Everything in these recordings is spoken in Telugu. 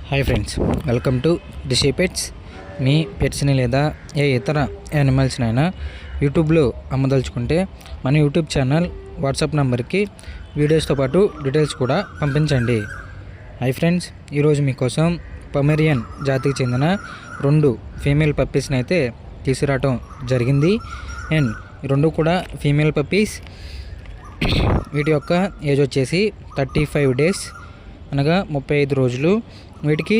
Hi friends, welcome to Dishy Pets. మీ పెట్స్ని లేదా ఏ ఇతర యానిమల్స్నైనా యూట్యూబ్లో అమ్మదలుచుకుంటే మన యూట్యూబ్ ఛానల్ వాట్సాప్ నెంబర్కి వీడియోస్తో పాటు డీటెయిల్స్ కూడా పంపించండి. హాయ్ ఫ్రెండ్స్, ఈరోజు మీకోసం పొమేరియన్ జాతికి చెందిన 2 ఫీమేల్ పప్పీస్ని అయితే తీసుకురావటం జరిగింది. అండ్ ఈ 2 కూడా ఫీమేల్ పప్పీస్. వీటి యొక్క ఏజ్ వచ్చేసి 35 డేస్ అనగా 35 రోజులు. వీటికి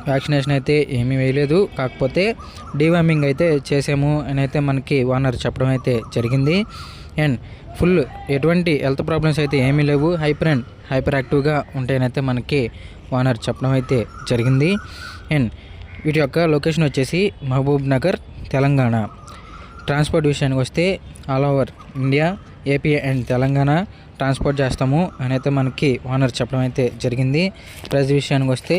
వ్యాక్సినేషన్ అయితే ఏమీ వేయలేదు, కాకపోతే డీవార్మింగ్ అయితే చేసాము అని అయితే మనకి ఓనర్ చెప్పడం అయితే జరిగింది. అండ్ ఫుల్ ఎటువంటి హెల్త్ ప్రాబ్లమ్స్ అయితే ఏమీ లేవు, హైపర్ యాక్టివ్గా ఉంటాయనైతే మనకి ఓనర్ చెప్పడం అయితే జరిగింది. అండ్ వీటి యొక్క లొకేషన్ వచ్చేసి మహబూబ్ నగర్, తెలంగాణ. ట్రాన్స్పోర్ట్ విషయానికి వస్తే all over India, AP and Telangana transport చేస్తాము అని అయితే మనకి ఓనర్ చెప్పడం అయితే జరిగింది. ప్రైస్ విషయానికి వస్తే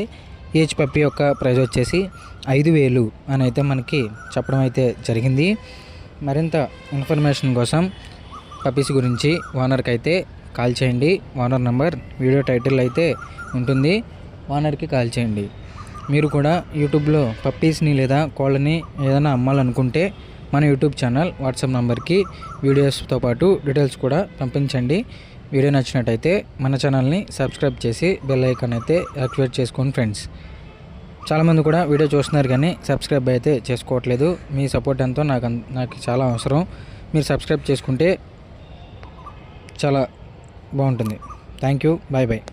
ఈచ్ పప్పీ యొక్క ప్రైస్ వచ్చేసి 5,000 అని అయితే మనకి చెప్పడం అయితే జరిగింది. మరింత ఇన్ఫర్మేషన్ కోసం పప్పీస్ గురించి ఓనర్కి అయితే కాల్ చేయండి. ఓనర్ నెంబర్ వీడియో టైటిల్ అయితే ఉంటుంది, ఓనర్కి కాల్ చేయండి. మీరు కూడా యూట్యూబ్లో పప్పీస్ని లేదా కోళ్ళని ఏదైనా అమ్మాలనుకుంటే మన యూట్యూబ్ ఛానల్ వాట్సాప్ నెంబర్కి వీడియోస్తో పాటు డీటెయిల్స్ కూడా పంపించండి. వీడియో నచ్చినట్టయితే మన ఛానల్ని సబ్స్క్రైబ్ చేసి బెల్ ఐకాన్ అయితే యాక్టివేట్ చేసుకోండి ఫ్రెండ్స్. చాలామంది కూడా వీడియో చూస్తున్నారు కానీ సబ్స్క్రైబ్ అయితే చేసుకోవట్లేదు. మీ సపోర్ట్ ఎంతో నాకు చాలా అవసరం. మీరు సబ్స్క్రైబ్ చేసుకుంటే చాలా బాగుంటుంది. Thank you, bye bye.